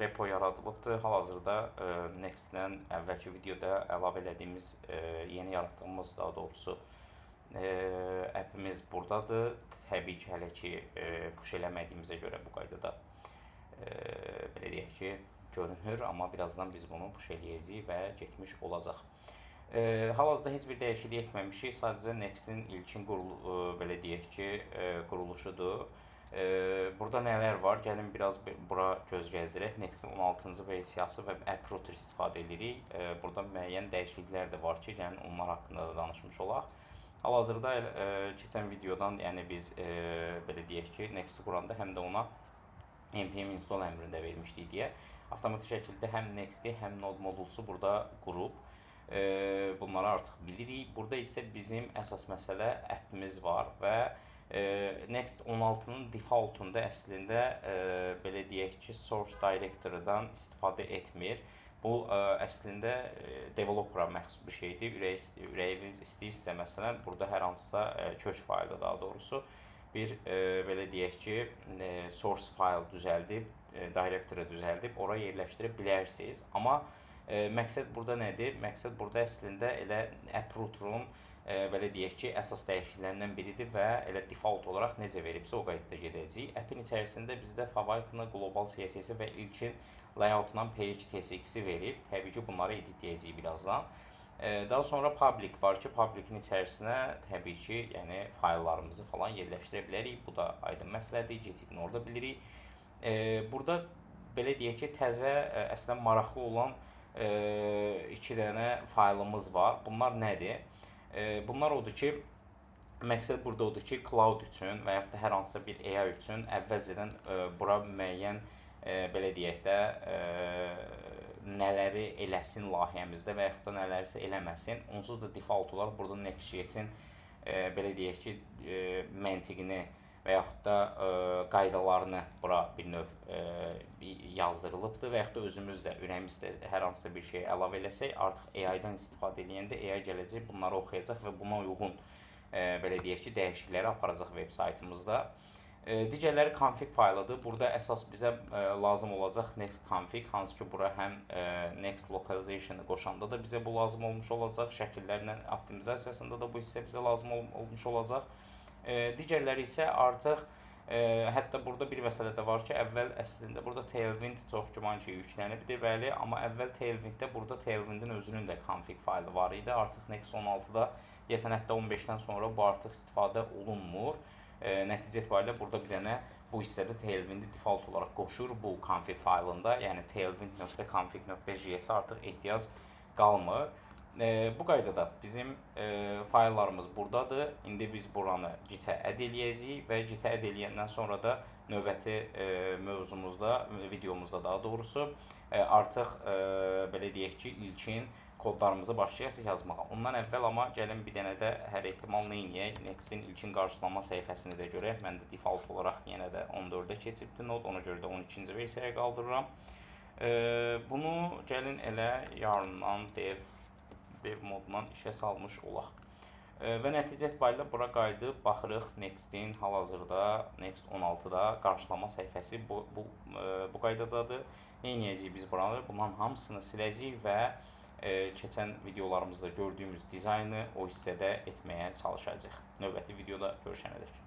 repo yaradılıbdır. Hal-hazırda Next-dən əvvəlki videoda əlavə elədiyimiz, yeni yaratdığımız daha doğrusu appimiz buradadır. Təbii ki, hələ ki push eləmədiyimizə görə bu qaydada belə deyək ki, görünür, amma birazdan biz bunu push eləyəcəyik və getmiş olacaq. Hal-hazırda heç bir dəyişiklik etməmişik. Sadəcə Next-in ilkin belə deyək ki, quruluşudur. Burada nələr var? Gəlin biraz bura göz gəzdirək. Next-in 16-cı versiyası və App Router istifadə edirik. Burada müəyyən dəyişikliklər də var ki, gəlin onlar haqqında da danışmış olaq. Hal-hazırda keçən videodan, yəni biz belə deyək ki, Next-i quranda həm də ona npm install əmrini də vermişdik deyə avtomatik şəkildə həm Next-i, həm Node modulsu burada qurub. Bunları artıq bilirik. Burada isə bizim əsas məsələ appimiz var və Next 16-nın defaultunda əslində belə deyək ki, source directory-dan istifadə etmir. Bu əslində developera məxsus bir şeydir. Ürəyiniz istəyirsə, məsələn, burada hər hansısa kök faylda daha doğrusu bir belə deyək ki, source fayl düzəldib, directory düzəldib, ora yerləşdirə bilərsiniz. Amma məqsəd burada nədir? Məqsəd burada əslində elə App Router-un belə deyək ki, əsas dəyişikliklərindən biridir və elə default olaraq necə veribsə o qaydada gedəcəyik. Appin içərisində bizdə Favicon-a Global CSS və ilkin layout-la Page TSX-i verib. Təbii ki, bunları editləyəcəyik birazdan. Daha sonra public var ki, public-in içərisinə təbii ki, yəni fayllarımızı falan yerləşdirə bilərik. Bu da aydın məsələdir, getib orada bilirik. Burada belə deyək ki, təzə, əslən maraqlı olan 2 dənə faylımız var. Bunlar nədir? Bunlar odur ki, məqsəd burada odur ki, cloud üçün və yaxud da hər hansısa bir AI üçün əvvəlcədən bura müəyyən belə deyək də nələri eləsin layihəmizdə və yaxud da nələrsə eləməsin. Onsuz da default olaraq burada Next.js-in belə deyək ki, məntiqini və yaxud da qaydalarını bura bir növ yazdırılıbdır və yaxud da özümüz də ürəyimizdə hər hansısa bir şey əlavə eləsək, artıq AI-dan istifadə edəndə AI gələcək, bunları oxuyacaq və buna uyğun belə deyək ki, dəyişiklikləri aparacaq veb saytımızda. Digərləri config faylıdır. Burada əsas bizə lazım olacaq Next config, hansı ki, bura həm Next localization-ı qoşanda da bizə bu lazım olmuş olacaq, şəkillərlə optimizasiyasında da bu hissə bizə lazım olmuş olacaq. Digərləri isə artıq, hətta burada bir məsələ də var ki, əvvəl əslində burada Tailwind çox güman ki, yüklənibdir, bəli, amma əvvəl Tailwinddə burada Tailwindin özünün də config faylı var idi. Artıq Next 16-da, deyəsən hətta 15-dən sonra bu artıq istifadə olunmur. Nəticə etibarilə burada bir dənə bu hissədə Tailwindi default olaraq qoşur bu config faylında, yəni tailwind.config.js artıq ehtiyac qalmır. Bu qaydada bizim fayllarımız buradadır. İndi biz buranı Git-ə add eləyəcəyik və Git-ə add eləyəndən sonra da növbəti mövzumuzda, videomuzda daha doğrusu artıq belə deyək ki, ilkin kodlarımızı başlayacaq yazmağa. Ondan əvvəl amma gəlin bir dənə də hər ehtimal neyniyək? Next-in ilkin qarşılama səhifəsini də görək. Mən də default olaraq yenə də 14-də keçibdir Node, ona görə də 12-ci versiyaya qaldırıram. Bunu gəlin elə yarından dev modundan işə salmış olaq. Və nəticə etibarilə bura qayıdıb baxırıq Next-in hal-hazırda Next 16-da qarşılama səhifəsi bu qaydadadır. Neyniyəcəyik biz buranı? Bunların hamısını siləcəyik və keçən videolarımızda gördüyümüz dizaynı o hissədə etməyə çalışacağıq. Növbəti videoda görüşənədək.